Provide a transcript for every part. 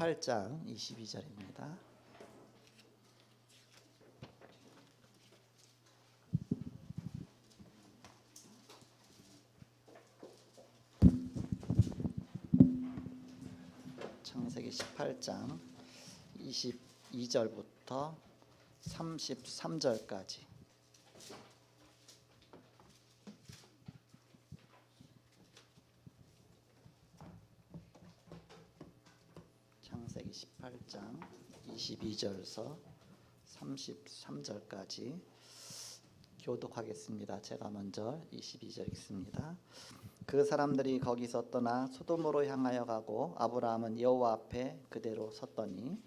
18장 22절입니다. 창세기 18장 22절부터 33절까지. 창세기 18장 22절에서 33절까지 교독하겠습니다. 제가 먼저 22절 읽습니다. 그 사람들이 거기서 떠나 소돔으로 향하여 가고 아브라함은 여호와 앞에 그대로 섰더니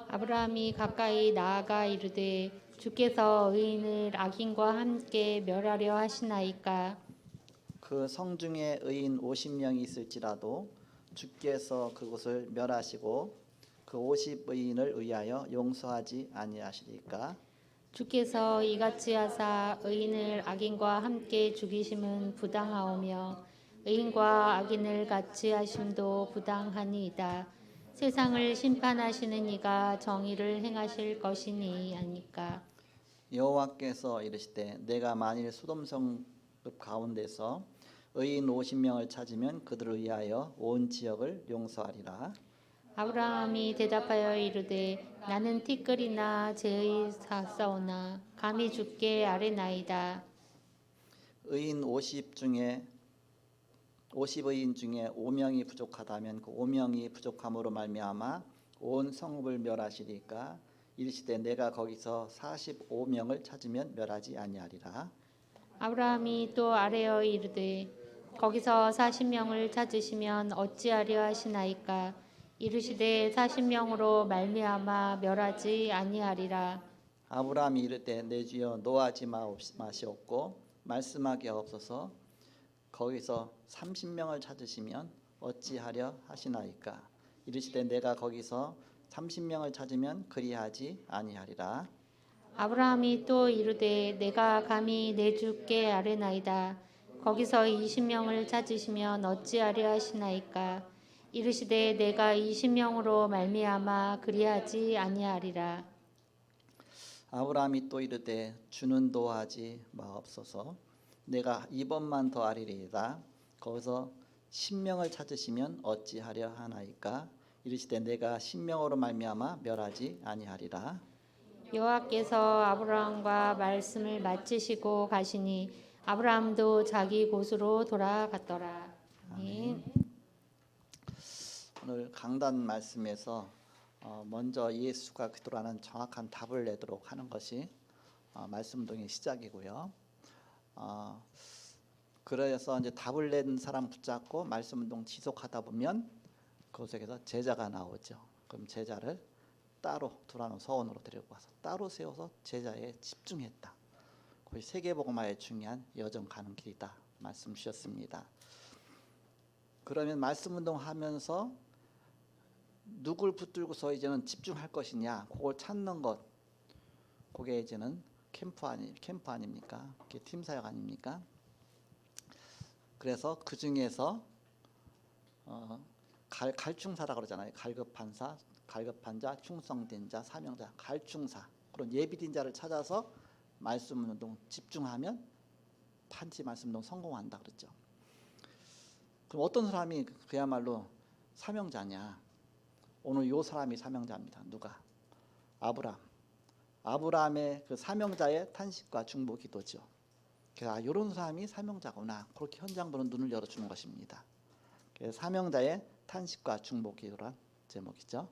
아브라함이 가까이 나아가 이르되 주께서 의인을 악인과 함께 멸하려 하시나이까. 그 성중에 의인 50명이 있을지라도 주께서 그곳을 멸하시고 그 50의인을 의하여 용서하지 아니하시리까. 주께서 이같이 하사 의인을 악인과 함께 죽이심은 부당하오며 의인과 악인을 같이 하심도 부당하니이다. 세상을 심판하시는 이가 정의를 행하실 것이니 아니까. 여호와께서 이르시되 내가 만일 소돔 성읍 가운데서 의인 50명을 찾으면 그들을 위하여 온 지역을 용서하리라. 아브라함이 대답하여 이르되 나는 티끌이나 재의 사사오나 감히 주께 아뢰나이다. 의인 50의인 중에 5명이 부족하다면 그 5명이 부족함으로 말미암아 온 성읍을 멸하시리까. 이르시되 내가 거기서 45명을 찾으면 멸하지 아니하리라. 아브라함이 또 아뢰어 이르되 거기서 40명을 찾으시면 어찌하려 하시나이까. 이르시되 40명으로 말미암아 멸하지 아니하리라. 아브라함이 이르되 내 주여 노하지 마시옵고 말씀하게 하옵소서. 거기서 30명을 찾으시면 어찌하려 하시나이까. 이르시되 내가 거기서 30명을 찾으면 그리하지 아니하리라. 아브라함이 또 이르되 내가 감히 내 주께 아뢰나이다. 거기서 20명을 찾으시면 어찌하려 하시나이까. 이르시되 내가 20명으로 말미암아 그리하지 아니하리라. 아브라함이 또 이르되 주는 도하지 마옵소서. 내가 이번만 더 아리리이다. 거기서 10명을 찾으시면 어찌하려 하나이까. 이르시되 내가 10명으로 말미암아 멸하지 아니하리라. 여호와께서 아브라함과 말씀을 마치시고 가시니 아브라함도 자기 곳으로 돌아갔더라. 아멘. 오늘 강단 말씀에서 먼저 예수가 그리스도라는 정확한 답을 내도록 하는 것이 말씀 운동의 시작이고요. 그래서 이제 답을 낸 사람 붙잡고 말씀 운동 지속하다 보면 그곳에서 제자가 나오죠. 그럼 제자를 따로 두라노 서원으로 데리고 와서 따로 세워서 제자에 집중했다. 그것이 세계복음화의 중요한 여정 가는 길이다 말씀 주셨습니다. 그러면 말씀 운동하면서 누굴 붙들고서 이제는 집중할 것이냐, 그걸 찾는 것, 그게 이제는 캠프 아닙니까? 그게 팀 사역 아닙니까? 그래서 그 중에서 갈충사라 그러잖아요. 갈급한 자, 충성된 자, 사명자, 갈충사, 그런 예비된 자를 찾아서 말씀 운동 집중하면 반드시 말씀 운동 성공한다 그랬죠. 그럼 어떤 사람이 그야말로 사명자냐? 오늘 요 사람이 사명자입니다. 누가? 아브라함의 그 사명자의 탄식과 중보 기도죠. 그래서 이런 사람이 사명자구나, 그렇게 현장 보는 눈을 열어주는 것입니다. 그래서 사명자의 탄식과 중보 기도란 제목이죠.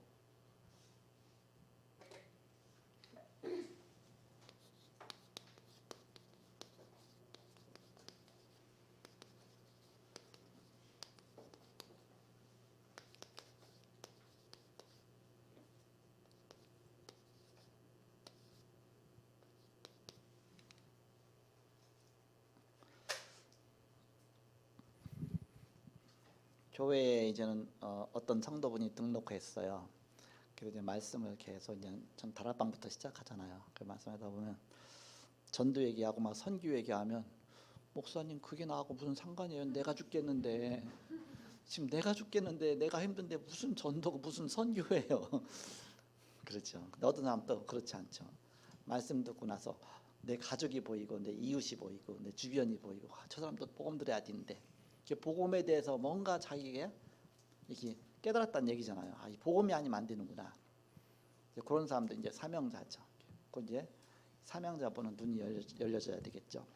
교회에 이제는 어떤 성도분이 등록했어요. 그래서 이제 말씀을 계속 이제 전 다락방부터 시작하잖아요. 그 말씀하다 보면 전도 얘기하고 막 선교 얘기하면 목사님 그게 나하고 무슨 상관이에요? 내가 죽겠는데 지금 내가 죽겠는데 내가 힘든데 무슨 전도고 무슨 선교예요. 그렇죠. 어떤 사람 또 그렇지 않죠. 말씀 듣고 나서 내 가족이 보이고 내 이웃이 보이고 내 주변이 보이고 저 사람도 복음 들어야 되는데 복음에 대해서 뭔가 자기가 이렇게 깨달았다는 얘기잖아요. 이 복음이 아니면 안 되는구나. 그런 사람들 이제 사명자죠. 그 이제 사명자분은 눈이 열려져야 되겠죠.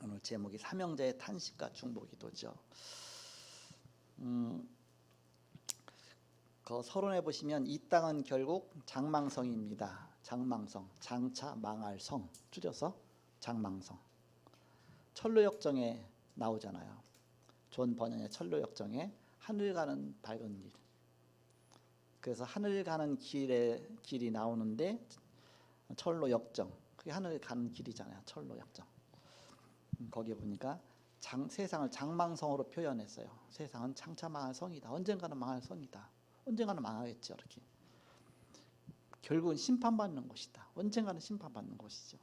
오늘 제목이 사명자의 탄식과 중보기도죠. 그 서론에 보시면 이 땅은 결국 장망성입니다. 장망성, 장차 망할 성 줄여서 장망성. 철로역정에 나오잖아요. 존 버년의 철로역정에 하늘 가는 밝은 길. 그래서 하늘 가는 길이 나오는데 철로역정, 그게 하늘 가는 길이잖아요. 철로역정. 거기에 보니까 세상을 장망성으로 표현했어요. 세상은 장차 망할 성이다. 언젠가는 망할 성이다. 언젠가는 망하겠죠. 이렇게. 결국은 심판받는 곳이다. 언젠가는 심판받는 곳이죠.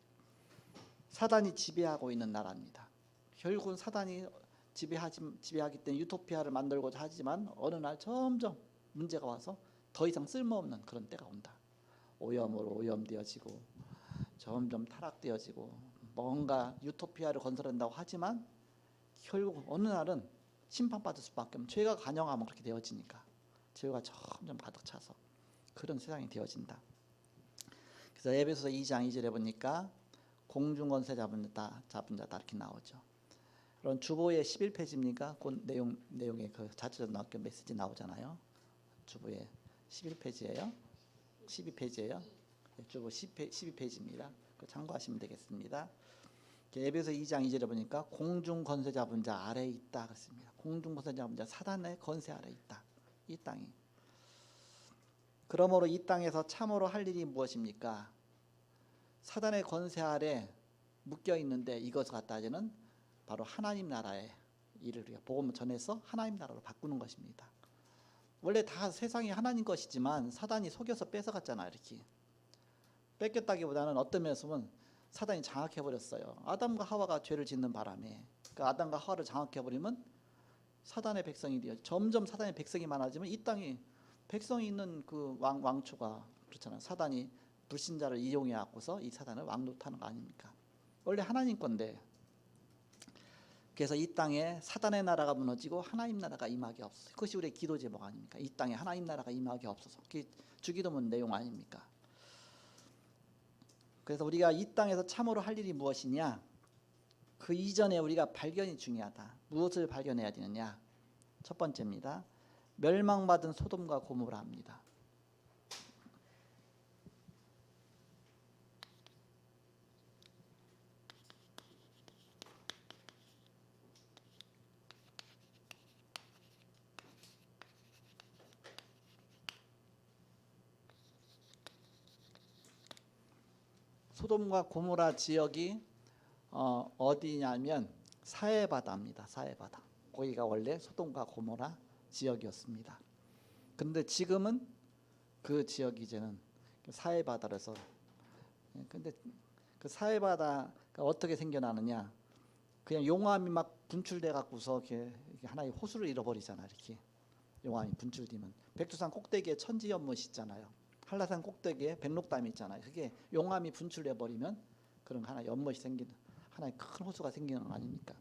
사단이 지배하고 있는 나라입니다. 결국은 사단이 지배하기 때문에 유토피아를 만들고자 하지만 어느 날 점점 문제가 와서 더 이상 쓸모없는 그런 때가 온다. 오염으로 오염되어지고 점점 타락되어지고 뭔가 유토피아를 건설한다고 하지만 결국 어느 날은 심판받을 수밖에 없는, 죄가 간영하면 그렇게 되어지니까 죄가 점점 가득 차서 그런 세상이 되어진다. 그래서 에베소서 2장 2절에 보니까 공중권세 잡은 자다 이렇게 나오죠. 그런 주보의 11페이지입니까? 그 내용의 그 자초전학교 메시지 나오잖아요. 주보의 11페이지예요. 12페이지예요. 주보 12페이지입니다. 참고하시면 되겠습니다. 에베소 2장 2절에 보니까 공중 권세 잡은 자 아래에 있다 그랬습니다. 공중 권세 잡은 자 사단의 권세 아래에 있다. 이 땅이. 그러므로 이 땅에서 참으로 할 일이 무엇입니까? 사단의 권세 아래 묶여 있는데 이것을 갖다지는 바로 하나님 나라의 일을 우리가 복음을 전해서 하나님 나라로 바꾸는 것입니다. 원래 다 세상이 하나님 것이지만 사단이 속여서 뺏어갔잖아요. 이렇게 뺏겼다기보다는 어떤 면에서는 사단이 장악해버렸어요. 아담과 하와가 죄를 짓는 바람에 그 아담과 하와를 장악해버리면 사단의 백성이 되어 점점 사단의 백성이 많아지면 이 땅이 백성이 있는 그 왕초가 그렇잖아요. 사단이 불신자를 이용해 갖고서 이 사단을 왕노릇하는 거 아닙니까? 원래 하나님 건데. 그래서 이 땅에 사단의 나라가 무너지고 하나님 나라가 임하게 없어서, 그것이 우리의 기도 제목 아닙니까? 이 땅에 하나님 나라가 임하게 없어서. 그게 주기도문 내용 아닙니까? 그래서 우리가 이 땅에서 참으로 할 일이 무엇이냐? 그 이전에 우리가 발견이 중요하다. 무엇을 발견해야 되느냐? 첫 번째입니다. 멸망받은 소돔과 고모라입니다. 소돔과 고모라 지역이 어디냐면 사해바다입니다. 사해바다. 거기가 원래 소돔과 고모라 지역이었습니다. 그런데 지금은 그 지역이 이제는 사해바다라서. 근데 그 사해바다가 어떻게 생겨나느냐? 그냥 용암이 막 분출돼 갖고서 이렇게 하나의 호수를 잃어버리잖아. 이렇게 용암이 분출되면 백두산 꼭대기에 천지연못 있잖아요. 한라산 꼭대기에 백록담이 있잖아요. 그게 용암이 분출돼 버리면 그런 하나 연못이 생기는, 하나의 큰 호수가 생기는 거 아닙니까?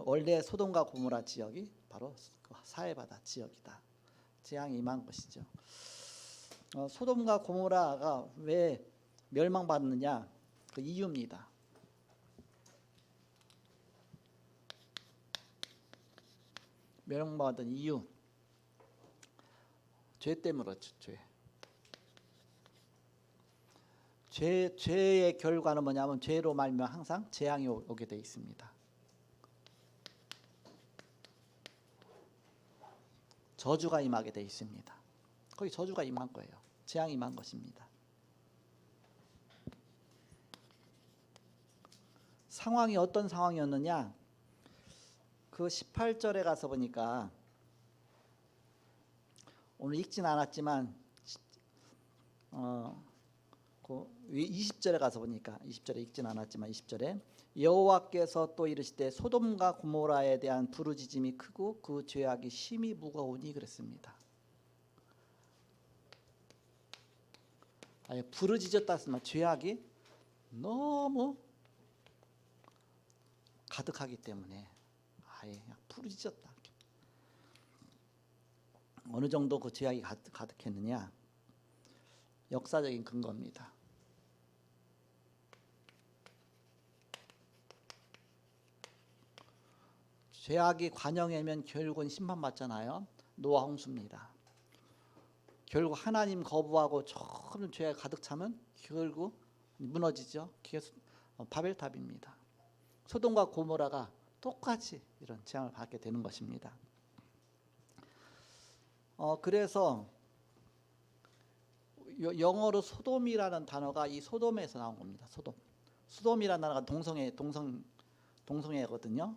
원래 소돔과 고모라 지역이 바로 사해바다 지역이다. 재앙이 임한 것이죠. 소돔과 고모라가 왜 멸망받느냐? 그 이유입니다. 멸망받은 이유, 죄 때문에 그렇죠. 죄의 결과는 뭐냐면 죄로 말미암아 항상 재앙이 오게 돼 있습니다. 저주가 임하게 돼 있습니다. 거기 저주가 임한 거예요. 재앙이 임한 것입니다. 상황이 어떤 상황이었느냐? 그 18절에 가서 보니까 오늘 읽진 않았지만 그 20절에 가서 보니까 20절에 읽진 않았지만 20절에 여호와께서 또 이르시되 소돔과 고모라에 대한 부르짖음이 크고 그 죄악이 심히 무거우니 그랬습니다. 아예 부르짖었다 했으면 죄악이 너무 가득하기 때문에 아예 그냥 부르짖었다. 어느 정도 그 죄악이 가득했느냐? 역사적인 근거입니다. 죄악이 관영이면 결국은 심판받잖아요. 노아 홍수입니다. 결국 하나님 거부하고 처음 죄가 가득 차면 결국 무너지죠. 그게 바벨탑입니다. 소돔과 고모라가 똑같이 이런 재앙을 받게 되는 것입니다. 그래서 영어로 소돔이라는 단어가 이 소돔에서 나온 겁니다. 소돔이라는 단어가 동성애거든요.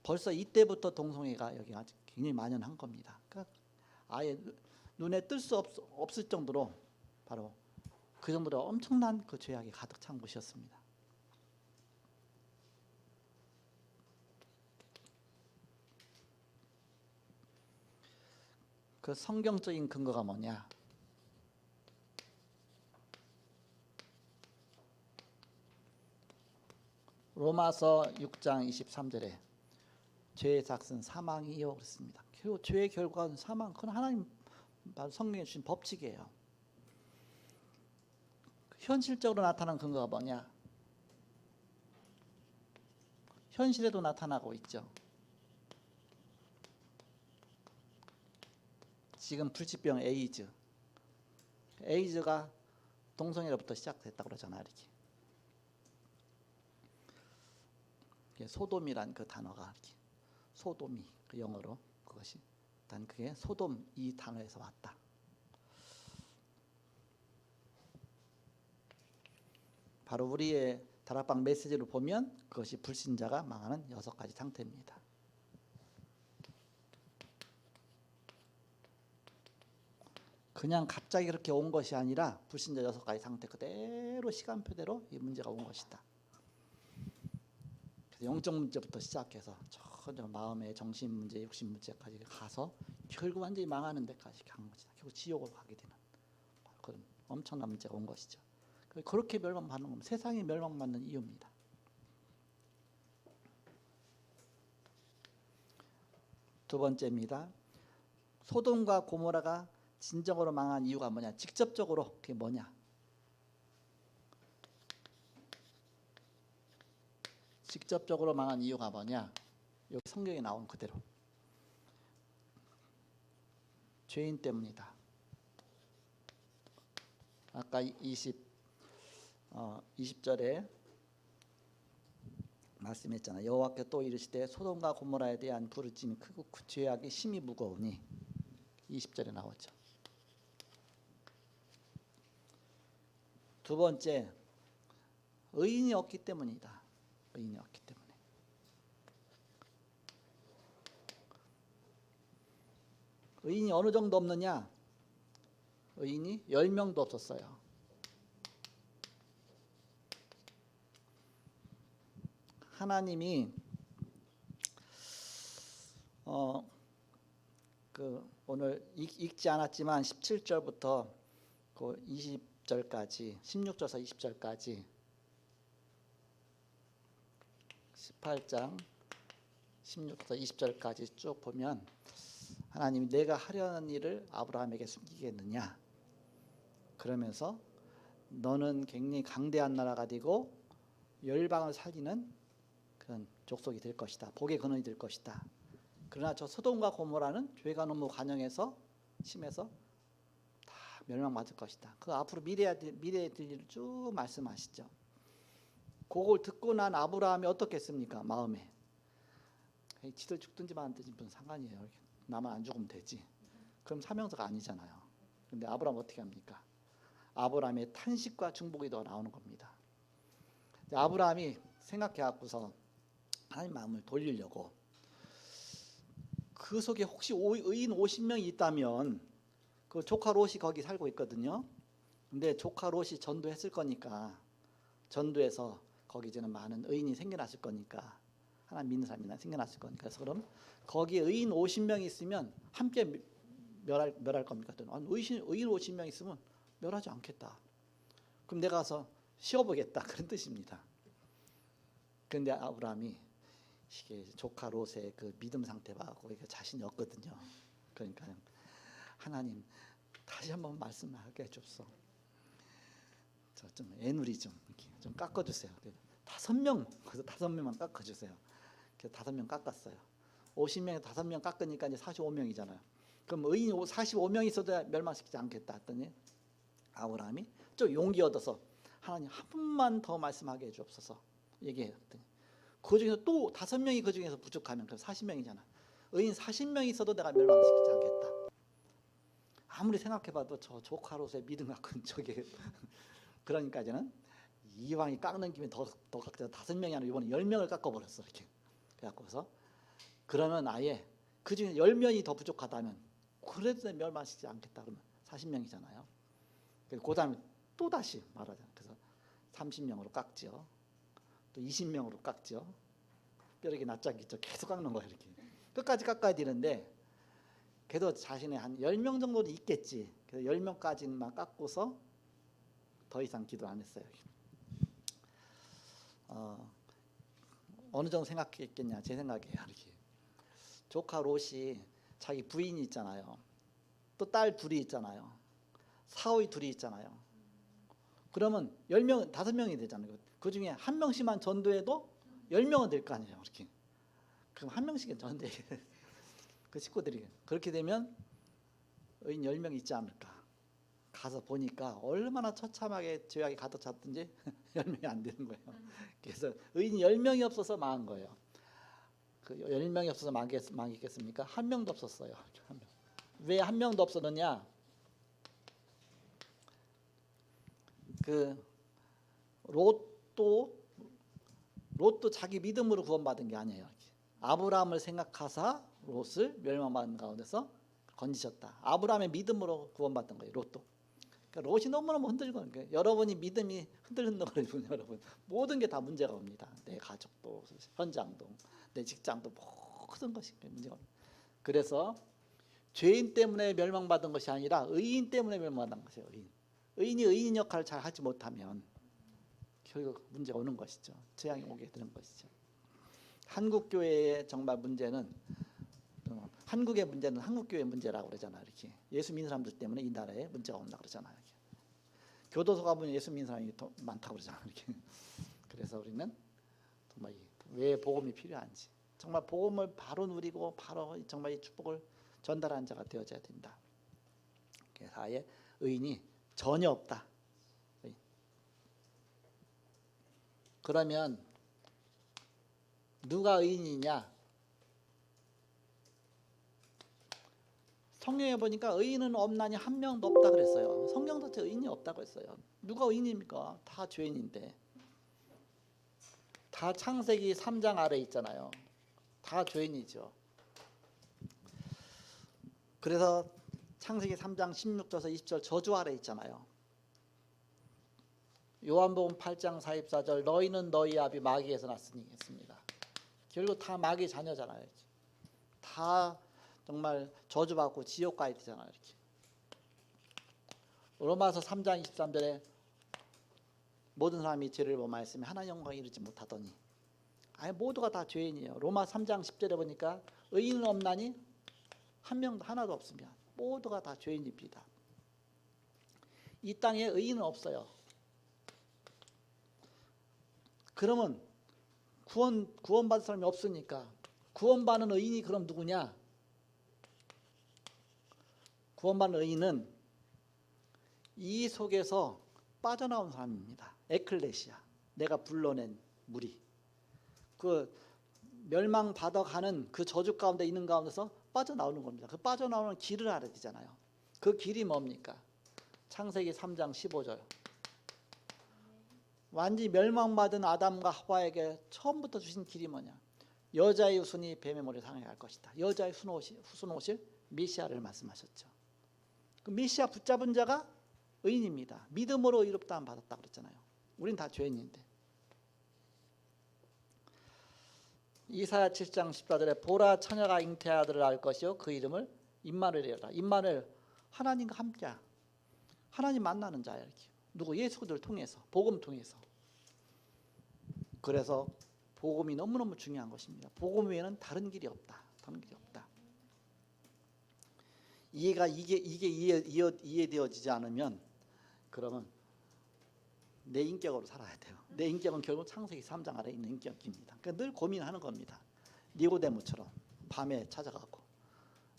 벌써 이때부터 동성애가 여기 아주 굉장히 만연한 겁니다. 그러니까 아예 눈에 뜰 수 없을 정도로 바로 그 정도로 엄청난 그 죄악이 가득 찬 곳이었습니다. 그 성경적인 근거가 뭐냐? 로마서 6장 23절에 죄의 삭은 사망이요 그랬습니다. 결국 죄의 결과는 사망. 그건 하나님 성경에 주신 법칙이에요. 현실적으로 나타난 근거가 뭐냐? 현실에도 나타나고 있죠. 지금 불치병 에이즈가 동성애로부터 시작됐다고 그러잖아요. 이렇게 소돔이란 그 단어가 이렇게 소돔이 그 영어로 그것이 일단 그게 소돔 이 단어에서 왔다. 바로 우리의 다락방 메시지를 보면 그것이 불신자가 망하는 6가지 상태입니다. 그냥 갑자기 그렇게 온 것이 아니라 불신자 6가지 상태 그대로 시간표대로 이 문제가 온 것이다. 그래서 영적 문제부터 시작해서 전혀 마음의 정신 문제, 육신 문제까지 가서 결국 완전히 망하는 데까지 간 것이다. 결국 지옥으로 가게 되는 그런 엄청난 문제가 온 것이죠. 그렇게 멸망받는 건 세상이 멸망받는 이유입니다. 두 번째입니다. 소돔과 고모라가 진정으로 망한 이유가 뭐냐? 직접적으로 그게 뭐냐? 직접적으로 망한 이유가 뭐냐? 여기 성경에 나온 그대로 죄인 때문이다. 아까 20절에 말씀했잖아요. 여호와께 또 이르시되 소돔과 고모라에 대한 부르짖음이 크고 그 죄악이 심히 무거우니 20절에 나오죠. 두 번째, 의인이 없기 때문이다. 의인이 없기 때문에. 의인이 어느 정도 없느냐? 의인이 10명도 없었어요. 하나님이 오늘 읽지 않았지만 17절부터 그 20절까지 16절에서 20절까지 18장 16절부터 20절까지 쭉 보면 하나님이 내가 하려는 일을 아브라함에게 숨기겠느냐 그러면서 너는 굉장히 강대한 나라가 되고 열방을 살리는 그런 족속이 될 것이다. 복의 근원이 될 것이다. 그러나 저 소돔과 고모라는 죄가 너무 관영해서 심해서 다 멸망받을 것이다. 그 앞으로 미래에 될 일을 쭉 말씀하시죠. 그걸 듣고 난 아브라함이 어떻겠습니까? 마음에 지들 죽든지 말든지 무슨 상관이에요. 나만 안 죽으면 되지. 그럼 사명자가 아니잖아요. 그런데 아브라함 어떻게 합니까? 아브라함의 탄식과 중보가 더 나오는 겁니다. 아브라함이 생각해갖고서 하나님 마음을 돌리려고 그 속에 혹시 의인 50명이 있다면 그 조카 롯이 거기 살고 있거든요. 근데 조카 롯이 전도했을 거니까, 전도해서 거기 이제는 많은 의인이 생겨났을 거니까, 하나님 믿는 사람이 생겨났을 거니까, 그래서 그럼 거기에 의인 50명이 있으면 함께 멸할 겁니까? 아니, 의인 50명 있으면 멸하지 않겠다. 그럼 내가 가서 쉬어보겠다, 그런 뜻입니다. 그런데 아브라함이 이게 조카 롯의 그 믿음 상태가 거기에 자신이 없거든요. 그러니까 하나님 다시 한번 말씀하게 해줍소. 저 좀 애누리 좀 이렇게 좀 깎아주세요. 5명, 그래서 5명만 깎아주세요. 그래서 5명 깎았어요. 50명에 5명 깎으니까 이제 45명이잖아요. 그럼 의인 45명 있어도 멸망시키지 않겠다 했더니 아브라함이 좀 용기 얻어서 하나님 한 번만 더 말씀하게 해주옵소서 얘기했더니 그 중에서 또 5명이 그 중에서 부족하면 그럼 40명이잖아. 의인 40명이 있어도 내가 멸망시키지 않겠다. 아무리 생각해봐도 저 조카로서의 믿음 갖고는 저게 그러니까 이제는 이왕이 깎는 김에 더 깎자. 5명이 아니라 이번에 10명을 깎아버렸어 이렇게. 그래갖고서 그러면 아예 그 중에 10명이 더 부족하다면 그래도 멸망시키지 않겠다 그러면 40명이잖아요. 그 다음에 또 다시 말하자. 그래서 30명으로 깎죠. 또 20명으로 깎죠. 뼈르기 낯짝이죠. 계속 깎는 거예요 이렇게. 끝까지 깎아야 되는데 그래도 자신의 한 10명 정도는 있겠지. 그래서 10명까지만 깎고서 더 이상 기도 안 했어요. 어느 정도 생각했겠냐 제 생각이에요. 이렇게 조카 롯이 자기 부인이 있잖아요. 또 딸 둘이 있잖아요. 사위 둘이 있잖아요. 그러면 10명, 5명이 되잖아요. 그 중에 한 명씩만 전도해도 10명은 될 거 아니에요. 이렇게. 그럼 한 명씩은 전도해. 그 식구들이 그렇게 되면 의인 10명 있지 않을까. 가서 보니까 얼마나 처참하게 죄악이 가득 찼든지 10명이 안 되는 거예요. 그래서 의인이 10명이 없어서 망한 거예요. 그 10명이 없어서 망했겠습니까? 한 명도 없었어요. 왜 한 명도 없었느냐? 그 롯도 자기 믿음으로 구원받은 게 아니에요. 아브라함을 생각하사 롯을 멸망받은 가운데서 건지셨다. 아브라함의 믿음으로 구원받던 거예요. 롯도. 그러니까 롯이 너무너무 흔들고 그러니까 여러분이 믿음이 흔들흔들거리면 여러분 모든 게 다 문제가 옵니다. 내 가족도 현장도 내 직장도 모든 것이 문제가 옵니다. 그래서 죄인 때문에 멸망받은 것이 아니라 의인 때문에 멸망받은 것이에요. 의인이 의인 역할을 잘 하지 못하면 결국 문제가 오는 것이죠. 재앙이 오게 되는 것이죠. 한국 교회의 정말 문제는 한국의 문제는 한국 교회 문제라고 그러잖아요. 이렇게 예수 믿는 사람들 때문에 이 나라에 문제가 온다 그러잖아요. 이렇게. 교도소 가보면 예수 믿는 사람이 더 많다고 그러잖아요. 이렇게. 그래서 우리는 정말 왜 복음이 필요한지 정말 복음을 바로 누리고 바로 정말 이 축복을 전달하는 자가 되어져야 된다. 그래서 아예 의인이 전혀 없다. 그러면 누가 의인이냐? 성경에 보니까 의인은 없나니 한 명도 없다 그랬어요. 성경 자체 의인이 없다고 했어요. 누가 의인입니까? 다 죄인인데. 다 창세기 3장 아래 있잖아요. 다 죄인이죠. 그래서 창세기 3장 16절에서 20절 저주 아래 있잖아요. 요한복음 8장 44절 너희는 너희 아비 마귀에서 났으니 했습니다. 결국 다 마귀의 자녀잖아요. 다 정말 저주받고 지옥 가야 되잖아요. 이렇게. 로마서 3장 23절에 모든 사람이 죄를 범하였으며 하나님 영광에 이르지 못하더니 아예 모두가 다 죄인이에요. 로마 3장 10절에 보니까 의인은 없나니 한 명도 하나도 없으면 모두가 다 죄인입니다. 이 땅에 의인은 없어요. 그러면 구원받을 사람이 없으니까 구원받는 의인이 그럼 누구냐? 구원받는 의인은 이 속에서 빠져나온 사람입니다. 에클레시아, 내가 불러낸 무리. 그 멸망받아가는 그 저주 가운데 있는 가운데서 빠져나오는 겁니다. 그 빠져나오는 길을 알아야 되잖아요. 그 길이 뭡니까? 창세기 3장 15절. 완전히 멸망받은 아담과 하와에게 처음부터 주신 길이 뭐냐? 여자의 후손이 뱀의 머리를 상하게 할 것이다. 여자의 후손 오실 메시아를 말씀하셨죠. 그 메시아 붙잡은 자가 의인입니다. 믿음으로 의롭다함 받았다 그랬잖아요. 우린 다 죄인인데. 이사야 7장 14절에 보라 처녀가 잉태한 아들을 낳을 것이요 그 이름을 임마누엘이라. 임마누엘 하나님과 함께 하나님 만나는 자야. 이렇게 누구 예수를 통해서 복음 통해서. 그래서 복음이 너무너무 중요한 것입니다. 복음 외에는 다른 길이 없다. 다른 길이 없다. 이게 이해되어지지 않으면 그러면 내 인격으로 살아야 돼요. 내 인격은 결국 창세기 3장 아래에 있는 인격입니다. 그러니까 늘 고민하는 겁니다. 니고데모처럼 밤에 찾아가고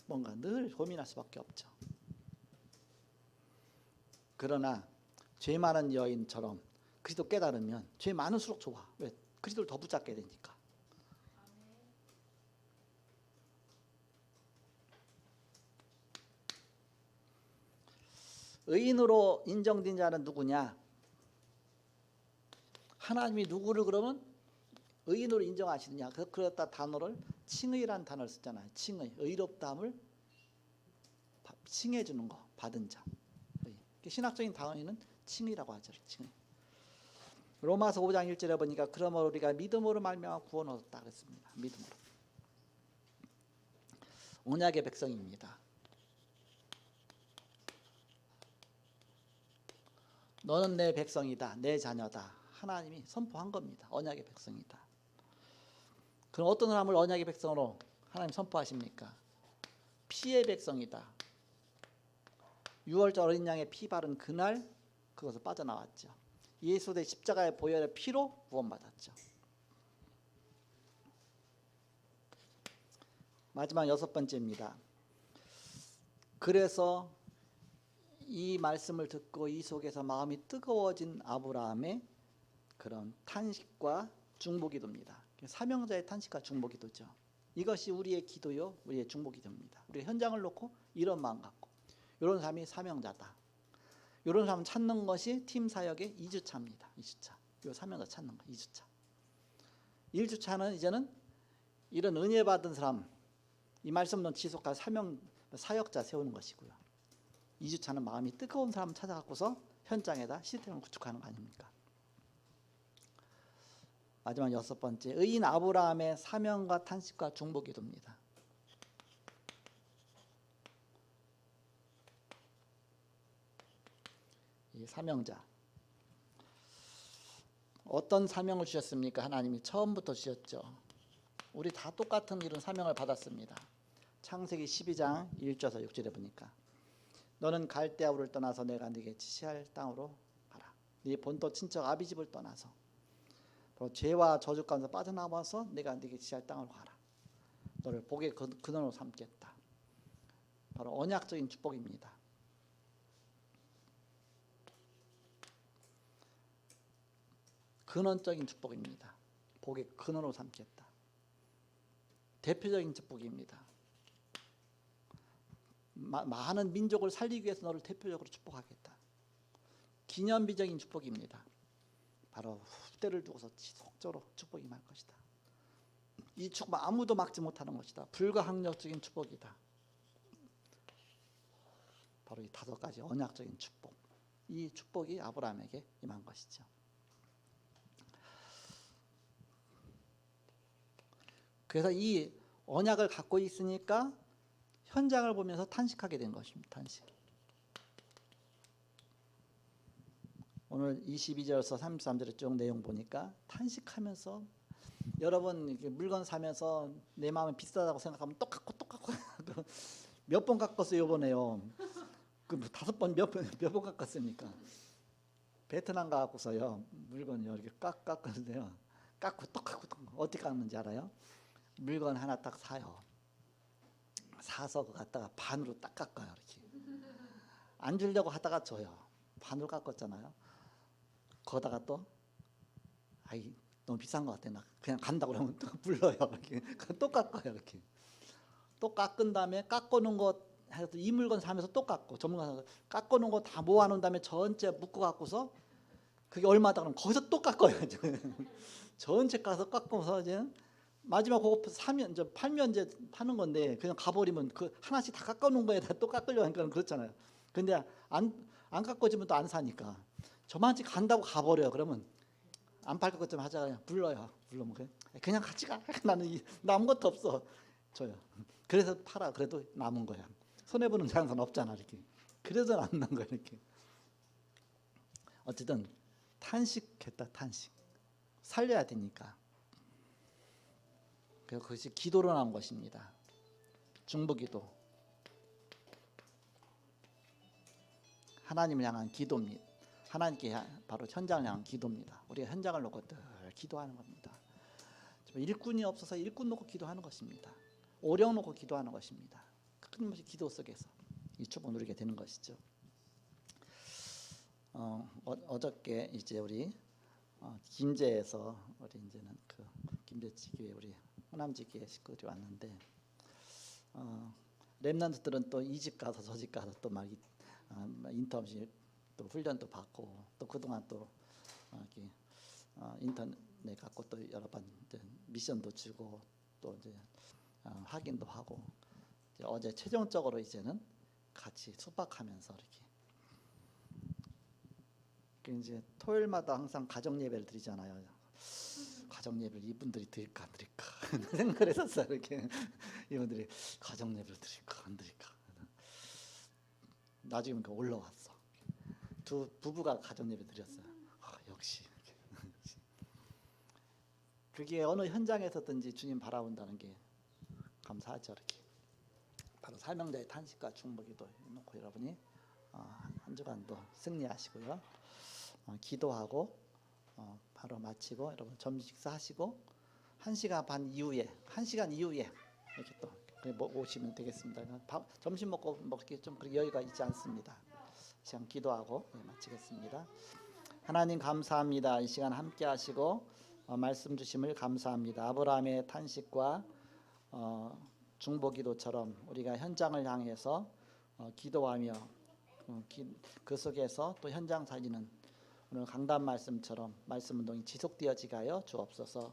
뭔가 늘 고민할 수밖에 없죠. 그러나 죄 많은 여인처럼 그리스도 깨달으면 죄 많을수록 좋아. 왜? 그리스도를 더 붙잡게 되니까. 의인으로 인정된 자는 누구냐? 하나님이 누구를 그러면 의인으로 인정하시느냐? 그랬다 단어를 칭의란 단어를 쓰잖아요. 칭의, 의롭다함을 칭해 주는 거, 받은 자. 신학적인 단어에는 칭의라고 하죠. 칭의. 로마서 5장 1절에 보니까 그러므로 우리가 믿음으로 말미암아 구원을 얻었다 그랬습니다. 믿음으로. 언약의 백성입니다. 너는 내 백성이다. 내 자녀다. 하나님이 선포한 겁니다. 언약의 백성이다. 그럼 어떤 사람을 언약의 백성으로 하나님 선포하십니까? 피의 백성이다. 6월절 어린 양의 피 바른 그날 그것을 빠져나왔죠. 예수 대 십자가의 보혈의 피로 구원받았죠. 마지막 6번째입니다. 그래서 이 말씀을 듣고 이 속에서 마음이 뜨거워진 아브라함의 그런 탄식과 중보기도입니다. 사명자의 탄식과 중보기도죠. 이것이 우리의 기도요, 우리의 중보기도입니다. 우리 현장을 놓고 이런 마음 갖고 이런 사람이 사명자다. 이런 사람 찾는 것이 팀 사역의 2주차입니다. 2주차. 이 사명자 찾는 거 2주차. 1주차는 이제는 이런 은혜 받은 사람, 이 말씀론 지속할 사역자 세우는 것이고요. 2주차는 마음이 뜨거운 사람 찾아갖고서 현장에다 시스템을 구축하는 거 아닙니까? 마지막 6번째, 의인 아브라함의 사명과 탄식과 중보기도입니다. 이 사명자, 어떤 사명을 주셨습니까? 하나님이 처음부터 주셨죠. 우리 다 똑같은 이런 사명을 받았습니다. 창세기 12장 1절에서 6절에 보니까 너는 갈대아우를 떠나서 내가 네게 지시할 땅으로 가라. 네 본토 친척 아비집을 떠나서 바로 죄와 저주 가운데서 빠져나와서 내가 네게 지시할 땅으로 가라. 너를 복의 근원으로 삼겠다. 바로 언약적인 축복입니다. 근원적인 축복입니다. 복의 근원으로 삼겠다. 대표적인 축복입니다. 많은 민족을 살리기 위해서 너를 대표적으로 축복하겠다. 기념비적인 축복입니다. 바로 후대를 두고서 지속적으로 축복이 임할 것이다. 이 축복 아무도 막지 못하는 것이다. 불가항력적인 축복이다. 바로 이 5가지 언약적인 축복. 이 축복이 아브라함에게 임한 것이죠. 그래서 이 언약을 갖고 있으니까 현장을 보면서 탄식하게 된 것입니다. 탄식. 오늘 22절에서 33절의 쭉 내용 보니까 탄식하면서 여러분 물건 사면서 내 마음에 비싸다고 생각하면 또 갖고 몇 번 깎았어요 이번에요. 그 5번 몇 번 깎았습니까? 베트남 가고서요 물건요 이렇게 깎았는데요. 깎고 또 어떻게 깎는지 알아요? 물건 하나 딱 사요. 사서 그거 갖다가 반으로 딱 깎아요. 이렇게 안 주려고 하다가 줘요. 반으로 깎았잖아요. 거다가 또 아이 너무 비싼 것 같아. 나 그냥 간다고 그러면 또 불러요. 이렇게 또 깎아요. 이렇게 또 깎은 다음에 깎아놓은 거 해서 이 물건 사면서 또 깎고 전문가 깎아놓은 거 다 모아놓은 다음에 전체 묶어 갖고서 그게 얼마다 그러면 거기서 또 깎아요. 전체 가서 깎고서 이제 마지막 그거 사면 이제 팔면 이제 파는 건데 그냥 가버리면 그 하나씩 다 깎아놓은 거에다 또 깎으려고 하니까 그렇잖아요. 근데 안 깎아주면 또 안 사니까 저만치 간다고 가버려. 그러면 안 팔 것 좀 하자. 그냥 불러요. 불러면 그냥 같이 가. 나는 남은 것도 없어. 줘요. 그래서 팔아. 그래도 남은 거야. 손해 보는 장사는 없잖아 이렇게. 그래서 남는 거야 이렇게. 어쨌든 탄식했다. 탄식. 살려야 되니까. 그래서 그것이 기도로 나온 것입니다. 중보기도. 하나님을 향한 기도입니다. 하나님께 바로 현장을 향한 기도입니다. 우리가 현장을 놓고 늘 기도하는 겁니다. 일꾼이 없어서 일꾼 놓고 기도하는 것입니다. 오령 놓고 기도하는 것입니다. 끊임없이 기도 속에서 이 축복 누리게 되는 것이죠. 어저께 이제 우리 김제에서 우리 이제는 그 김제지교회 우리 호남지교회 식구들이 왔는데 렘넌트들은 또 이 집 가서 저 집 가서 또 막 인턴십 또 훈련도 받고 또 그동안 또 이렇게 인터넷 갖고 또 여러 번 이제 미션도 주고 또 이제 확인도 하고 이제 어제 최종적으로 이제는 같이 숙박하면서 이렇게 이제 토요일마다 항상 가정 예배를 드리잖아요. 가정 예배를 이분들이 드릴까 안 드릴까 생각을 했었어요. 이렇게 이분들이 가정 예배를 드릴까 안 드릴까. 나중에 올라왔어. 두 부부가 가정 예배 드렸어요. 역시 그게 어느 현장에서든지 주님 바라본다는 게 감사하죠. 이렇게 바로 사명자의 탄식과 중보기도 놓고 여러분이 한 주간도 승리하시고요. 기도하고 바로 마치고 여러분 점심 식사하시고 1시간 이후에 이렇게 또 오시면 되겠습니다. 점심 먹기 좀 여유가 있지 않습니다. 시간 기도하고 마치겠습니다. 하나님 감사합니다. 이 시간 함께 하시고 말씀 주심을 감사합니다. 아브라함의 탄식과 중보기도처럼 우리가 현장을 향해서 기도하며 그 속에서 또 현장 살리는 오늘 강단 말씀처럼 말씀 운동이 지속되어지게 하여 주옵소서.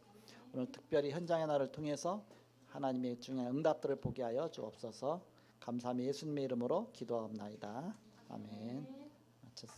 오늘 특별히 현장의 날을 통해서 하나님의 중요한 응답들을 보게 하여 주옵소서. 감사하며 예수님의 이름으로 기도하옵나이다. 아멘. 마쳤습니다.